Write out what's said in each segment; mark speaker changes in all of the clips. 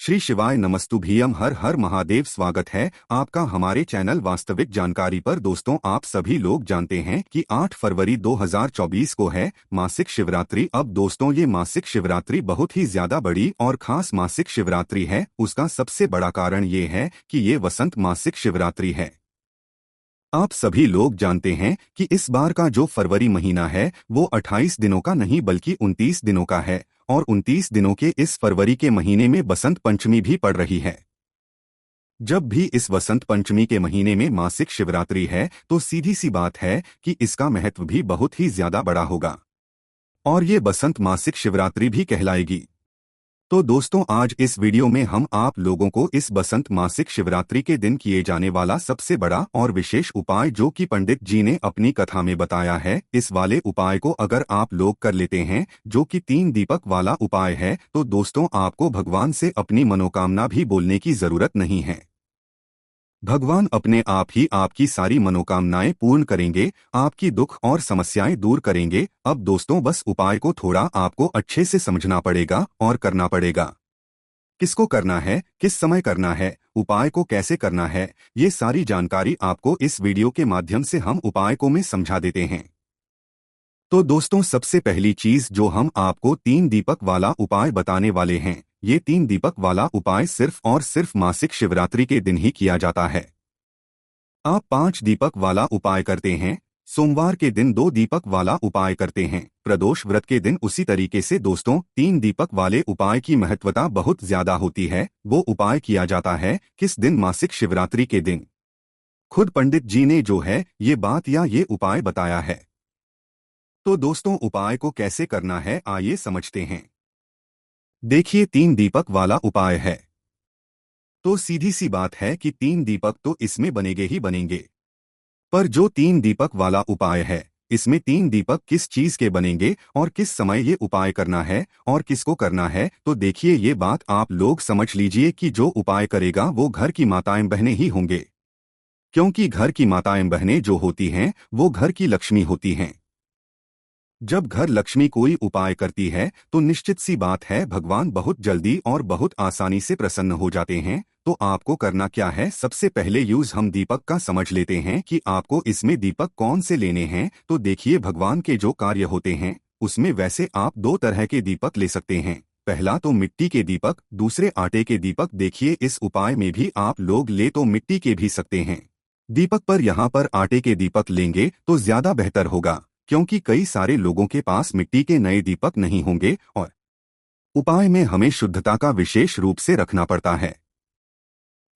Speaker 1: श्री शिवाय नमस्तुभ्यम हर हर महादेव। स्वागत है आपका हमारे चैनल वास्तविक जानकारी पर। दोस्तों, आप सभी लोग जानते हैं कि 8 फरवरी 2024 को है मासिक शिवरात्रि। अब दोस्तों, ये मासिक शिवरात्रि बहुत ही ज्यादा बड़ी और खास मासिक शिवरात्रि है। उसका सबसे बड़ा कारण ये है कि ये वसंत मासिक शिवरात्रि है। आप सभी लोग जानते हैं कि इस बार का जो फरवरी महीना है वो 28 दिनों का नहीं बल्कि 29 दिनों का है, और 29 दिनों के इस फरवरी के महीने में बसंत पंचमी भी पड़ रही है। जब भी इस वसंत पंचमी के महीने में मासिक शिवरात्रि है तो सीधी सी बात है कि इसका महत्व भी बहुत ही ज्यादा बड़ा होगा, और ये बसंत मासिक शिवरात्रि भी कहलाएगी। तो दोस्तों, आज इस वीडियो में हम आप लोगों को इस बसंत मासिक शिवरात्रि के दिन किए जाने वाला सबसे बड़ा और विशेष उपाय जो कि पंडित जी ने अपनी कथा में बताया है, इस वाले उपाय को अगर आप लोग कर लेते हैं, जो कि 3 दीपक वाला उपाय है, तो दोस्तों आपको भगवान से अपनी मनोकामना भी बोलने की जरूरत नहीं है। भगवान अपने आप ही आपकी सारी मनोकामनाएं पूर्ण करेंगे, आपकी दुख और समस्याएं दूर करेंगे। अब दोस्तों, बस उपाय को थोड़ा आपको अच्छे से समझना पड़ेगा और करना पड़ेगा। किसको करना है, किस समय करना है, उपाय को कैसे करना है, ये सारी जानकारी आपको इस वीडियो के माध्यम से हम उपाय को में समझा देते हैं। तो दोस्तों, सबसे पहली चीज जो हम आपको 3 दीपक वाला उपाय बताने वाले हैं, ये 3 दीपक वाला उपाय सिर्फ और सिर्फ मासिक शिवरात्रि के दिन ही किया जाता है। आप 5 दीपक वाला उपाय करते हैं, सोमवार के दिन 2 दीपक वाला उपाय करते हैं, प्रदोष व्रत के दिन उसी तरीके से। दोस्तों, 3 दीपक वाले उपाय की महत्वता बहुत ज्यादा होती है। वो उपाय किया जाता है किस दिन? मासिक शिवरात्रि के दिन। खुद पंडित जी ने जो है ये बात या ये उपाय बताया है। तो दोस्तों, उपाय को कैसे करना है आइए समझते हैं। देखिए, 3 दीपक वाला उपाय है तो सीधी सी बात है कि 3 दीपक तो इसमें बनेंगे ही बनेंगे। पर जो 3 दीपक वाला उपाय है, इसमें 3 दीपक किस चीज के बनेंगे और किस समय ये उपाय करना है और किसको करना है, तो देखिए ये बात आप लोग समझ लीजिए कि जो उपाय करेगा वो घर की माताएं बहनें ही होंगे, क्योंकि घर की माताएं बहनें जो होती हैं वो घर की लक्ष्मी होती हैं। जब घर लक्ष्मी कोई उपाय करती है तो निश्चित सी बात है भगवान बहुत जल्दी और बहुत आसानी से प्रसन्न हो जाते हैं। तो आपको करना क्या है? सबसे पहले यूज हम दीपक का समझ लेते हैं कि आपको इसमें दीपक कौन से लेने हैं। तो देखिए, भगवान के जो कार्य होते हैं उसमें वैसे आप 2 तरह के दीपक ले सकते हैं। पहला तो मिट्टी के दीपक, दूसरे आटे के दीपक। देखिए, इस उपाय में भी आप लोग ले तो मिट्टी के भी सकते हैं दीपक, पर यहाँ पर आटे के दीपक लेंगे तो ज्यादा बेहतर होगा, क्योंकि कई सारे लोगों के पास मिट्टी के नए दीपक नहीं होंगे और उपाय में हमें शुद्धता का विशेष रूप से रखना पड़ता है।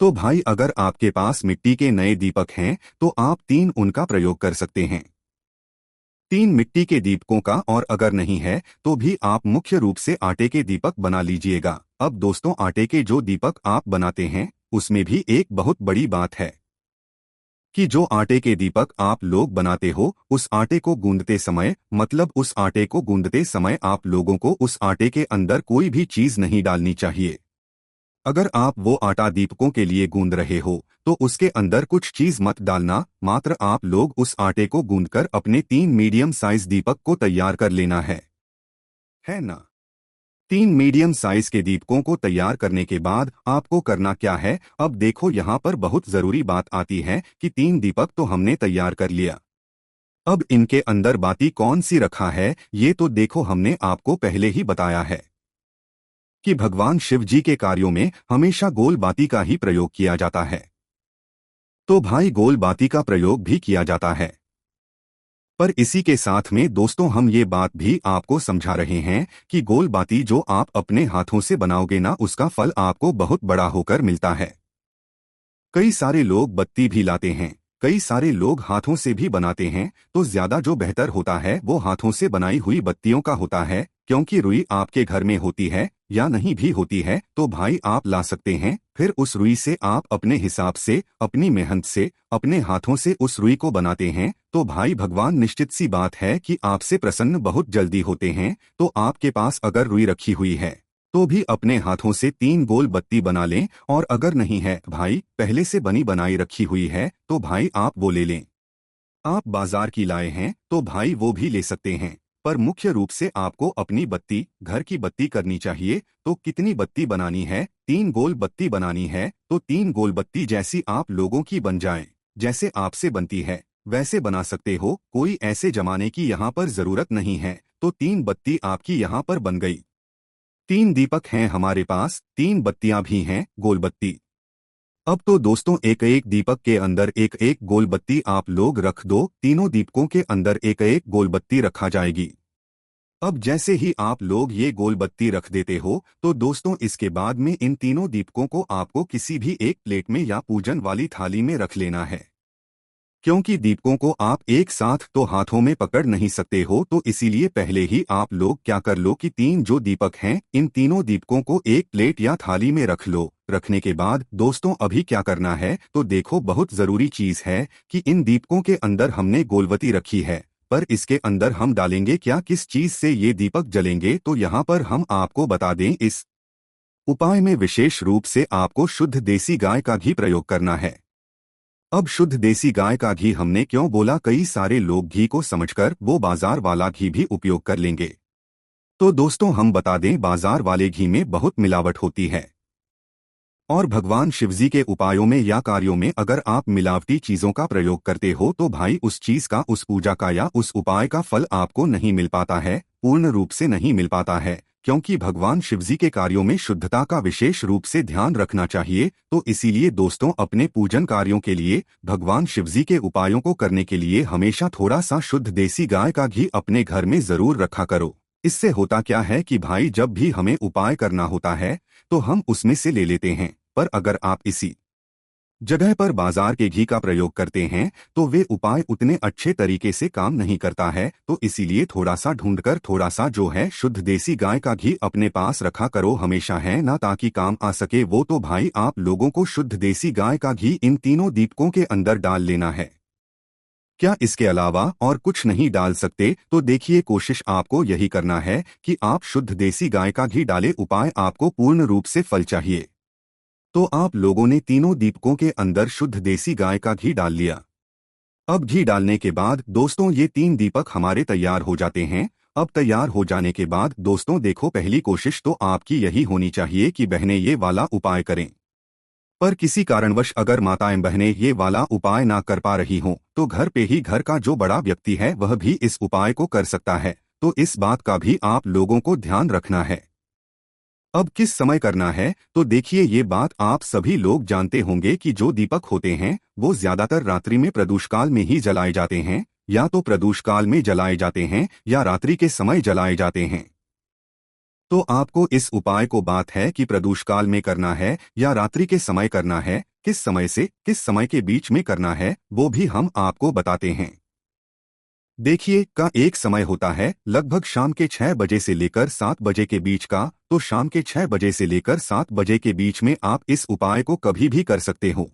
Speaker 1: तो भाई, अगर आपके पास मिट्टी के नए दीपक हैं तो आप 3 उनका प्रयोग कर सकते हैं, 3 मिट्टी के दीपकों का। और अगर नहीं है तो भी आप मुख्य रूप से आटे के दीपक बना लीजिएगा। अब दोस्तों, आटे के जो दीपक आप बनाते हैं उसमें भी एक बहुत बड़ी बात है कि जो आटे के दीपक आप लोग बनाते हो, उस आटे को गूंदते समय, मतलब उस आटे को गूंदते समय आप लोगों को उस आटे के अंदर कोई भी चीज नहीं डालनी चाहिए। अगर आप वो आटा दीपकों के लिए गूंद रहे हो तो उसके अंदर कुछ चीज मत डालना। मात्र आप लोग उस आटे को गूंदकर अपने 3 मीडियम साइज दीपक को तैयार कर लेना है ना? 3 मीडियम साइज के दीपकों को तैयार करने के बाद आपको करना क्या है? अब देखो, यहाँ पर बहुत जरूरी बात आती है कि 3 दीपक तो हमने तैयार कर लिया, अब इनके अंदर बाती कौन सी रखा है? ये तो देखो, हमने आपको पहले ही बताया है कि भगवान शिव जी के कार्यों में हमेशा गोल बाती का ही प्रयोग किया जाता है। तो भाई, गोल बाती का प्रयोग भी किया जाता है, पर इसी के साथ में दोस्तों हम ये बात भी आपको समझा रहे हैं कि गोल बाती जो आप अपने हाथों से बनाओगे ना, उसका फल आपको बहुत बड़ा होकर मिलता है। कई सारे लोग बत्ती भी लाते हैं, कई सारे लोग हाथों से भी बनाते हैं, तो ज्यादा जो बेहतर होता है वो हाथों से बनाई हुई बत्तियों का होता है, क्योंकि रुई आपके घर में होती है या नहीं भी होती है तो भाई आप ला सकते हैं। फिर उस रुई से आप अपने हिसाब से, अपनी मेहनत से, अपने हाथों से उस रुई को बनाते हैं, तो भाई भगवान निश्चित सी बात है कि आपसे प्रसन्न बहुत जल्दी होते हैं। तो आपके पास अगर रुई रखी हुई है तो भी अपने हाथों से 3 गोल बत्ती बना लें, और अगर नहीं है भाई, पहले से बनी बनाई रखी हुई है, तो भाई आप वो ले लें। आप बाजार की लाए हैं तो भाई वो भी ले सकते हैं, पर मुख्य रूप से आपको अपनी बत्ती, घर की बत्ती करनी चाहिए। तो कितनी बत्ती बनानी है? 3 गोल बत्ती बनानी है तो 3 गोल बत्ती जैसी आप लोगों की बन जाए। जैसे आपसे बनती है वैसे बना सकते हो, कोई ऐसे जमाने की यहाँ पर जरूरत नहीं है। तो 3 बत्ती आपकी यहाँ पर बन गई। 3 दीपक हैं हमारे पास, 3 बत्तियां भी हैं गोल बत्ती। अब तो दोस्तों एक एक दीपक के अंदर एक एक गोल बत्ती आप लोग रख दो। तीनों दीपकों के अंदर एक एक गोल बत्ती रखा जाएगी। अब जैसे ही आप लोग ये गोल बत्ती रख देते हो तो दोस्तों इसके बाद में इन तीनों दीपकों को आपको किसी भी एक प्लेट में या पूजन वाली थाली में रख लेना है। क्योंकि दीपकों को आप एक साथ तो हाथों में पकड़ नहीं सकते हो, तो इसीलिए पहले ही आप लोग क्या कर लो कि 3 जो दीपक हैं इन तीनों दीपकों को एक प्लेट या थाली में रख लो। रखने के बाद दोस्तों अभी क्या करना है तो देखो, बहुत जरूरी चीज है कि इन दीपकों के अंदर हमने गोलबत्ती रखी है, पर इसके अंदर हम डालेंगे क्या, किस चीज से ये दीपक जलेंगे, तो यहाँ पर हम आपको बता दें इस उपाय में विशेष रूप से आपको शुद्ध देसी गाय का घी प्रयोग करना है। अब शुद्ध देसी गाय का घी हमने क्यों बोला, कई सारे लोग घी को समझकर वो बाजार वाला घी भी उपयोग कर लेंगे। तो दोस्तों हम बता दें, बाजार वाले घी में बहुत मिलावट होती है और भगवान शिवजी के उपायों में या कार्यों में अगर आप मिलावटी चीजों का प्रयोग करते हो तो भाई उस चीज का, उस पूजा का या उस उपाय का फल आपको नहीं मिल पाता है, पूर्ण रूप से नहीं मिल पाता है। क्योंकि भगवान शिवजी के कार्यों में शुद्धता का विशेष रूप से ध्यान रखना चाहिए। तो इसीलिए दोस्तों अपने पूजन कार्यों के लिए, भगवान शिवजी के उपायों को करने के लिए हमेशा थोड़ा सा शुद्ध देसी गाय का घी अपने घर में जरूर रखा करो। इससे होता क्या है कि भाई जब भी हमें उपाय करना होता है तो हम उसमें से ले लेते हैं, पर अगर आप इसी जगह पर बाजार के घी का प्रयोग करते हैं तो वे उपाय उतने अच्छे तरीके से काम नहीं करता है। तो इसीलिए थोड़ा सा ढूंढकर थोड़ा सा जो है शुद्ध देसी गाय का घी अपने पास रखा करो हमेशा, है ना, ताकि काम आ सके वो। तो भाई आप लोगों को शुद्ध देसी गाय का घी इन तीनों दीपकों के अंदर डाल लेना है। क्या इसके अलावा और कुछ नहीं डाल सकते? तो देखिए, कोशिश आपको यही करना है कि आप शुद्ध देसी गाय का घी डाले। उपाय आपको पूर्ण रूप से फल चाहिए। तो आप लोगों ने तीनों दीपकों के अंदर शुद्ध देसी गाय का घी डाल लिया। अब घी डालने के बाद दोस्तों ये 3 दीपक हमारे तैयार हो जाते हैं। अब तैयार हो जाने के बाद दोस्तों देखो, पहली कोशिश तो आपकी यही होनी चाहिए कि बहनें ये वाला उपाय करें। पर किसी कारणवश अगर माताएं बहनें ये वाला उपाय ना कर पा रही हों तो घर पे ही घर का जो बड़ा व्यक्ति है वह भी इस उपाय को कर सकता है। तो इस बात का भी आप लोगों को ध्यान रखना है। अब किस समय करना है तो देखिए, ये बात आप सभी लोग जानते होंगे कि जो दीपक होते हैं वो ज्यादातर रात्रि में प्रदोषकाल में ही जलाए जाते हैं, या तो प्रदोषकाल में जलाए जाते हैं या रात्रि के समय जलाए जाते हैं। तो आपको इस उपाय को बात है कि प्रदोषकाल में करना है या रात्रि के समय करना है, किस समय से किस समय के बीच में करना है वो भी हम आपको बताते हैं। देखिए, का एक समय होता है लगभग शाम के 6 बजे से लेकर 7 बजे के बीच का। तो शाम के 6 बजे से लेकर 7 बजे के बीच में आप इस उपाय को कभी भी कर सकते हो।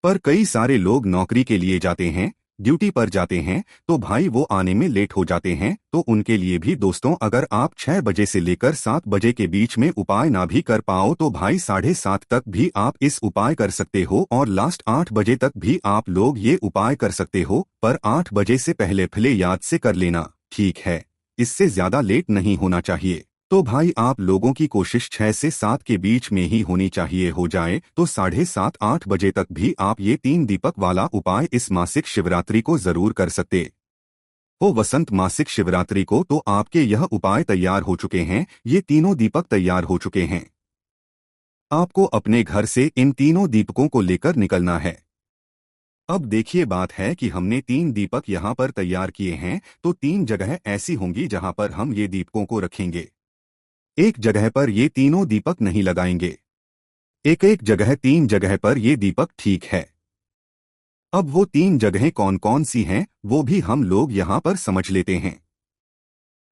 Speaker 1: पर कई सारे लोग नौकरी के लिए जाते हैं, ड्यूटी पर जाते हैं, तो भाई वो आने में लेट हो जाते हैं। तो उनके लिए भी दोस्तों अगर आप 6 बजे से लेकर 7 बजे के बीच में उपाय ना भी कर पाओ तो भाई 7:30 तक भी आप इस उपाय कर सकते हो, और लास्ट 8 बजे तक भी आप लोग ये उपाय कर सकते हो। पर 8 बजे से पहले याद से कर लेना, ठीक है? इससे ज्यादा लेट नहीं होना चाहिए। तो भाई आप लोगों की कोशिश 6 से 7 के बीच में ही होनी चाहिए, हो जाए तो 7:30-8 बजे तक भी आप ये 3 दीपक वाला उपाय इस मासिक शिवरात्रि को जरूर कर सकते हो। वसंत मासिक शिवरात्रि को तो आपके यह उपाय तैयार हो चुके हैं, ये तीनों दीपक तैयार हो चुके हैं। आपको अपने घर से इन तीनों दीपकों को लेकर निकलना है। अब देखिए, बात है कि हमने 3 दीपक यहाँ पर तैयार किए हैं, तो 3 जगह ऐसी होंगी जहाँ पर हम ये दीपकों को रखेंगे। एक जगह पर ये तीनों दीपक नहीं लगाएंगे, एक एक जगह 3 जगह पर ये दीपक, ठीक है? अब वो 3 जगहें कौन कौन सी हैं वो भी हम लोग यहाँ पर समझ लेते हैं।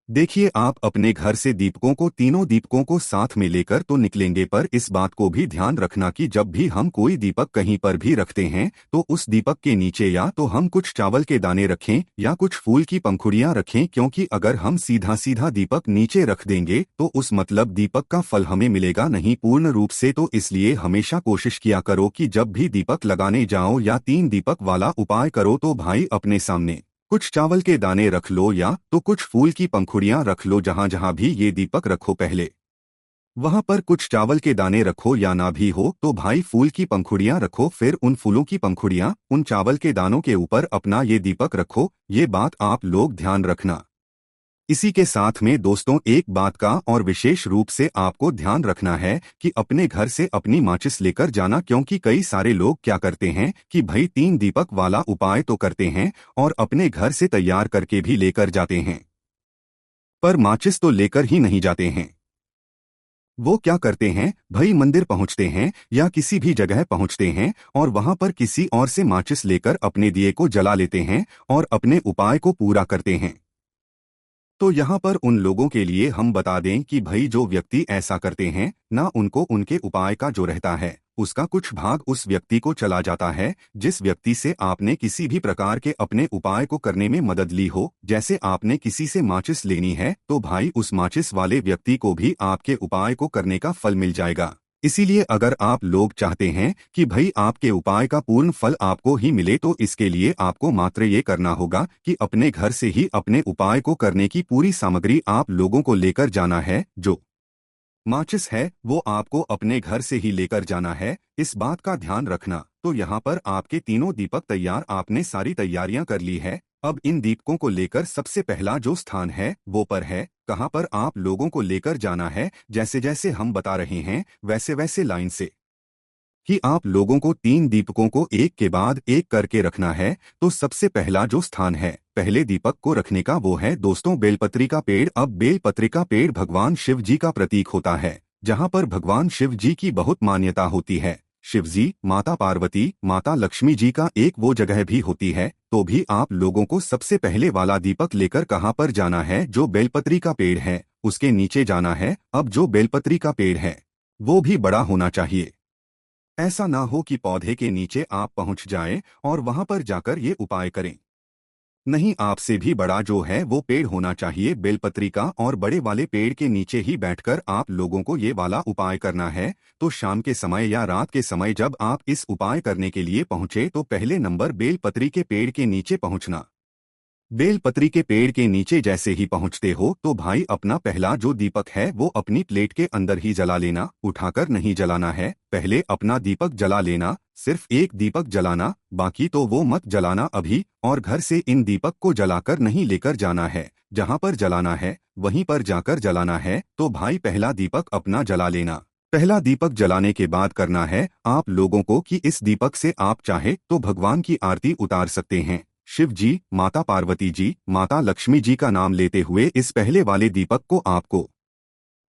Speaker 1: देखिए, आप अपने घर से दीपकों को, तीनों दीपकों को साथ में लेकर तो निकलेंगे, पर इस बात को भी ध्यान रखना कि जब भी हम कोई दीपक कहीं पर भी रखते हैं तो उस दीपक के नीचे या तो हम कुछ चावल के दाने रखें या कुछ फूल की पंखुड़ियां रखें। क्योंकि अगर हम सीधा सीधा दीपक नीचे रख देंगे तो उस मतलब दीपक का फल हमें मिलेगा नहीं पूर्ण रूप से। तो इसलिए हमेशा कोशिश किया करो कि जब भी दीपक लगाने जाओ या 3 दीपक वाला उपाय करो तो भाई अपने सामने कुछ चावल के दाने रख लो या तो कुछ फूल की पंखुड़ियां रख लो। जहां जहां भी ये दीपक रखो पहले वहां पर कुछ चावल के दाने रखो, या ना भी हो तो भाई फूल की पंखुड़ियां रखो। फिर उन फूलों की पंखुड़ियां उन चावल के दानों के ऊपर अपना ये दीपक रखो। ये बात आप लोग ध्यान रखना। इसी के साथ में दोस्तों एक बात का और विशेष रूप से आपको ध्यान रखना है कि अपने घर से अपनी माचिस लेकर जाना, क्योंकि कई सारे लोग क्या करते हैं कि भाई 3 दीपक वाला उपाय तो करते हैं और अपने घर से तैयार करके भी लेकर जाते हैं, पर माचिस तो लेकर ही नहीं जाते हैं। वो क्या करते हैं भाई, मंदिर पहुंचते हैं या किसी भी जगह पहुंचते हैं और वहां पर किसी और से माचिस लेकर अपने दिए को जला लेते हैं और अपने उपाय को पूरा करते हैं। तो यहाँ पर उन लोगों के लिए हम बता दें कि भाई जो व्यक्ति ऐसा करते हैं ना, उनको उनके उपाय का जो रहता है उसका कुछ भाग उस व्यक्ति को चला जाता है जिस व्यक्ति से आपने किसी भी प्रकार के अपने उपाय को करने में मदद ली हो। जैसे आपने किसी से माचिस लेनी है तो भाई उस माचिस वाले व्यक्ति को भी आपके उपाय को करने का फल मिल जाएगा। इसीलिए अगर आप लोग चाहते हैं कि भाई आपके उपाय का पूर्ण फल आपको ही मिले, तो इसके लिए आपको मात्र ये करना होगा कि अपने घर से ही अपने उपाय को करने की पूरी सामग्री आप लोगों को लेकर जाना है। जो माचिस है वो आपको अपने घर से ही लेकर जाना है, इस बात का ध्यान रखना। तो यहाँ पर आपके तीनों दीपक तैयार, आपने सारी तैयारियां कर ली है। अब इन दीपकों को लेकर सबसे पहला जो स्थान है वो पर है। कहाँ पर आप लोगों को लेकर जाना है, जैसे जैसे हम बता रहे हैं वैसे वैसे लाइन से कि आप लोगों को 3 दीपकों को एक के बाद एक करके रखना है। तो सबसे पहला जो स्थान है पहले दीपक को रखने का वो है दोस्तों बेलपत्री का पेड़। अब बेलपत्री का पेड़ भगवान शिव जी का प्रतीक होता है, जहाँ पर भगवान शिव जी की बहुत मान्यता होती है। शिव जी, माता पार्वती, माता लक्ष्मी जी का एक वो जगह भी होती है। तो भी आप लोगों को सबसे पहले वाला दीपक लेकर कहाँ पर जाना है, जो बेलपत्री का पेड़ है उसके नीचे जाना है। अब जो बेलपत्री का पेड़ है वो भी बड़ा होना चाहिए। ऐसा ना हो कि पौधे के नीचे आप पहुंच जाएं और वहां पर जाकर ये उपाय करें। नहीं, आपसे भी बड़ा जो है वो पेड़ होना चाहिए बेलपत्री का, और बड़े वाले पेड़ के नीचे ही बैठकर आप लोगों को ये वाला उपाय करना है। तो शाम के समय या रात के समय जब आप इस उपाय करने के लिए पहुंचे तो पहले नंबर बेलपत्री के पेड़ के नीचे पहुंचना। बेलपत्री के पेड़ के नीचे जैसे ही पहुंचते हो तो भाई अपना पहला जो दीपक है वो अपनी प्लेट के अंदर ही जला लेना, उठाकर नहीं जलाना है। पहले अपना दीपक जला लेना, सिर्फ एक दीपक जलाना, बाकी तो वो मत जलाना अभी। और घर से इन दीपक को जलाकर नहीं लेकर जाना है, जहां पर जलाना है वहीं पर जाकर जलाना है। तो भाई पहला दीपक अपना जला लेना। पहला दीपक जलाने के बाद करना है आप लोगों को कि इस दीपक से आप चाहे तो भगवान की आरती उतार सकते हैं। शिव जी, माता पार्वती जी, माता लक्ष्मी जी का नाम लेते हुए इस पहले वाले दीपक को आपको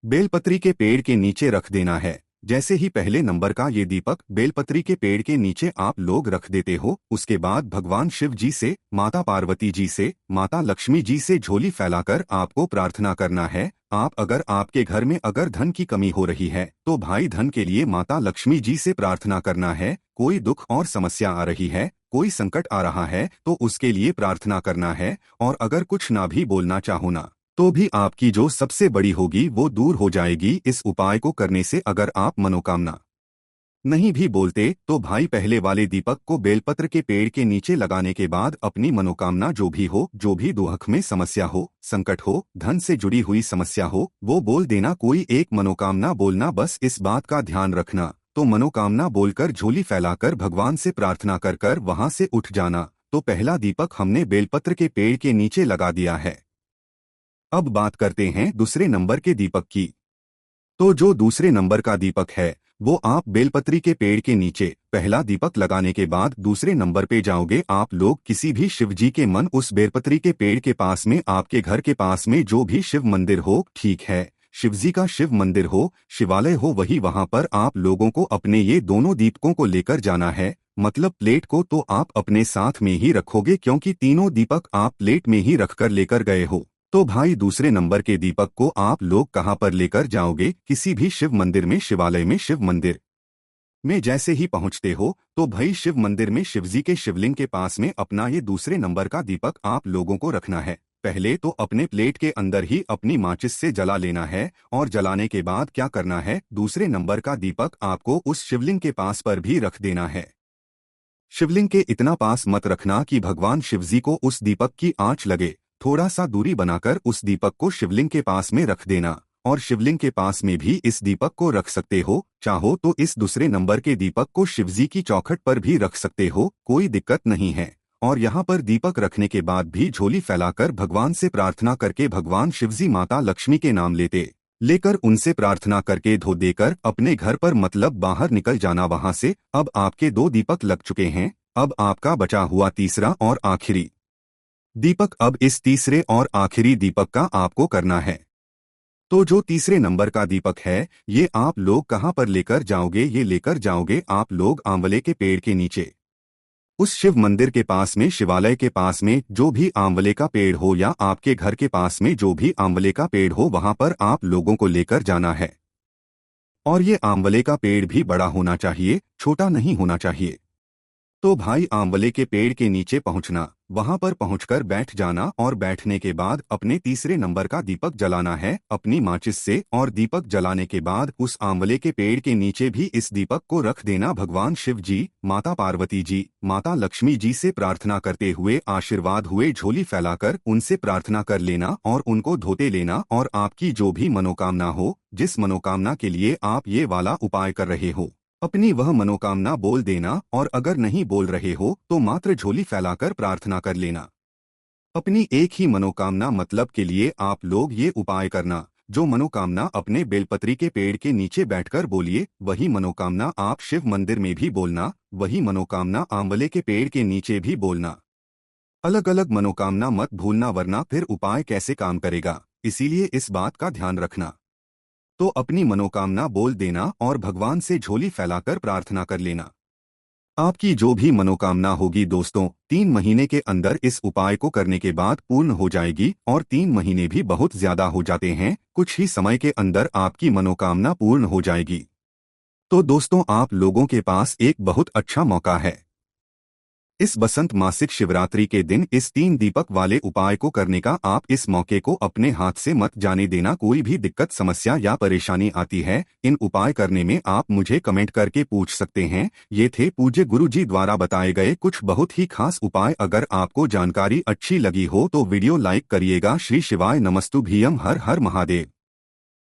Speaker 1: बेलपत्री के पेड़ के नीचे रख देना है। जैसे ही पहले नंबर का ये दीपक बेलपत्री के पेड़ के नीचे आप लोग रख देते हो, उसके बाद भगवान शिव जी से, माता पार्वती जी से, माता लक्ष्मी जी से झोली फैलाकर आपको प्रार्थना करना है। अगर आपके घर में अगर धन की कमी हो रही है तो भाई धन के लिए माता लक्ष्मी जी से प्रार्थना करना है। कोई दुख और समस्या आ रही है, कोई संकट आ रहा है तो उसके लिए प्रार्थना करना है। और अगर कुछ ना भी बोलना चाहो ना तो भी आपकी जो सबसे बड़ी होगी वो दूर हो जाएगी इस उपाय को करने से। अगर आप मनोकामना नहीं भी बोलते तो भाई पहले वाले दीपक को बेलपत्र के पेड़ के नीचे लगाने के बाद अपनी मनोकामना जो भी हो, जो भी दुख में समस्या हो, संकट हो, धन से जुड़ी हुई समस्या हो, वो बोल देना। कोई एक मनोकामना बोलना, बस इस बात का ध्यान रखना। तो मनोकामना बोलकर झोली फैलाकर भगवान से प्रार्थना कर कर वहां से उठ जाना। तो पहला दीपक हमने बेलपत्र के पेड़ के नीचे लगा दिया है। अब बात करते हैं दूसरे नंबर के दीपक की। तो जो दूसरे नंबर का दीपक है वो आप बेलपत्री के पेड़ के नीचे पहला दीपक लगाने के बाद दूसरे नंबर पे जाओगे। आप लोग किसी भी शिव जी के मन उस बेलपत्री के पेड़ के पास में, आपके घर के पास में जो भी शिव मंदिर हो, ठीक है, शिव जी का शिव मंदिर हो, शिवालय हो, वही वहां पर आप लोगों को अपने ये दोनों दीपकों को लेकर जाना है। मतलब प्लेट को तो आप अपने साथ में ही रखोगे, क्योंकि तीनों दीपक आप प्लेट में ही रखकर लेकर गए हो। तो भाई दूसरे नंबर के दीपक को आप लोग कहां पर लेकर जाओगे, किसी भी शिव मंदिर में, शिवालय में, शिव मंदिर में जैसे ही पहुंचते हो तो भाई शिव मंदिर में शिवजी के शिवलिंग के पास में अपना ये दूसरे नंबर का दीपक आप लोगों को रखना है। पहले तो अपने प्लेट के अंदर ही अपनी माचिस से जला लेना है, और जलाने के बाद क्या करना है, दूसरे नंबर का दीपक आपको उस शिवलिंग के पास पर भी रख देना है। शिवलिंग के इतना पास मत रखना कि भगवान शिवजी को उस दीपक की आंच लगे। थोड़ा सा दूरी बनाकर उस दीपक को शिवलिंग के पास में रख देना, और शिवलिंग के पास में भी इस दीपक को रख सकते हो। चाहो तो इस दूसरे नंबर के दीपक को शिवजी की चौखट पर भी रख सकते हो, कोई दिक्कत नहीं है। और यहाँ पर दीपक रखने के बाद भी झोली फैलाकर भगवान से प्रार्थना करके भगवान शिवजी माता लक्ष्मी के नाम लेकर उनसे प्रार्थना करके धो देकर अपने घर पर मतलब बाहर निकल जाना वहां से। अब आपके 2 दीपक लग चुके हैं, अब आपका बचा हुआ तीसरा और आखिरी दीपक। अब इस तीसरे और आखिरी दीपक का आपको करना है। तो जो तीसरे नंबर का दीपक है, ये आप लोग कहाँ पर लेकर जाओगे? ये लेकर जाओगे आप लोग आंवले के पेड़ के नीचे, उस शिव मंदिर के पास में, शिवालय के पास में जो भी आंवले का पेड़ हो, या आपके घर के पास में जो भी आंवले का पेड़ हो, वहां पर आप लोगों को लेकर जाना है। और ये आंवले का पेड़ भी बड़ा होना चाहिए, छोटा नहीं होना चाहिए। तो भाई आंवले के पेड़ के नीचे पहुंचना, वहां पर पहुंचकर बैठ जाना, और बैठने के बाद अपने तीसरे नंबर का दीपक जलाना है अपनी माचिस से। और दीपक जलाने के बाद उस आंवले के पेड़ के नीचे भी इस दीपक को रख देना। भगवान शिव जी, माता पार्वती जी, माता लक्ष्मी जी से प्रार्थना करते हुए आशीर्वाद हुए झोली फैलाकर उनसे प्रार्थना कर लेना और उनको धोते लेना। और आपकी जो भी मनोकामना हो, जिस मनोकामना के लिए आप ये वाला उपाय कर रहे हो, अपनी वह मनोकामना बोल देना। और अगर नहीं बोल रहे हो तो मात्र झोली फैलाकर प्रार्थना कर लेना। अपनी एक ही मनोकामना मतलब के लिए आप लोग ये उपाय करना। जो मनोकामना अपने बेलपत्री के पेड़ के नीचे बैठकर बोलिए, वही मनोकामना आप शिव मंदिर में भी बोलना, वही मनोकामना आंवले के पेड़ के नीचे भी बोलना। अलग अलग मनोकामना मत भूलना, वरना फिर उपाय कैसे काम करेगा। इसीलिए इस बात का ध्यान रखना। तो अपनी मनोकामना बोल देना और भगवान से झोली फैलाकर प्रार्थना कर लेना। आपकी जो भी मनोकामना होगी दोस्तों, 3 महीने के अंदर इस उपाय को करने के बाद पूर्ण हो जाएगी। और 3 महीने भी बहुत ज्यादा हो जाते हैं, कुछ ही समय के अंदर आपकी मनोकामना पूर्ण हो जाएगी। तो दोस्तों, आप लोगों के पास एक बहुत अच्छा मौका है। इस बसंत मासिक शिवरात्रि के दिन इस 3 दीपक वाले उपाय को करने का। आप इस मौके को अपने हाथ से मत जाने देना। कोई भी दिक्कत, समस्या या परेशानी आती है इन उपाय करने में, आप मुझे कमेंट करके पूछ सकते हैं। ये थे पूज्य गुरु जी द्वारा बताए गए कुछ बहुत ही खास उपाय। अगर आपको जानकारी अच्छी लगी हो तो वीडियो लाइक करिएगा। श्री शिवाय नमस्तुभ्यम। हर हर महादेव।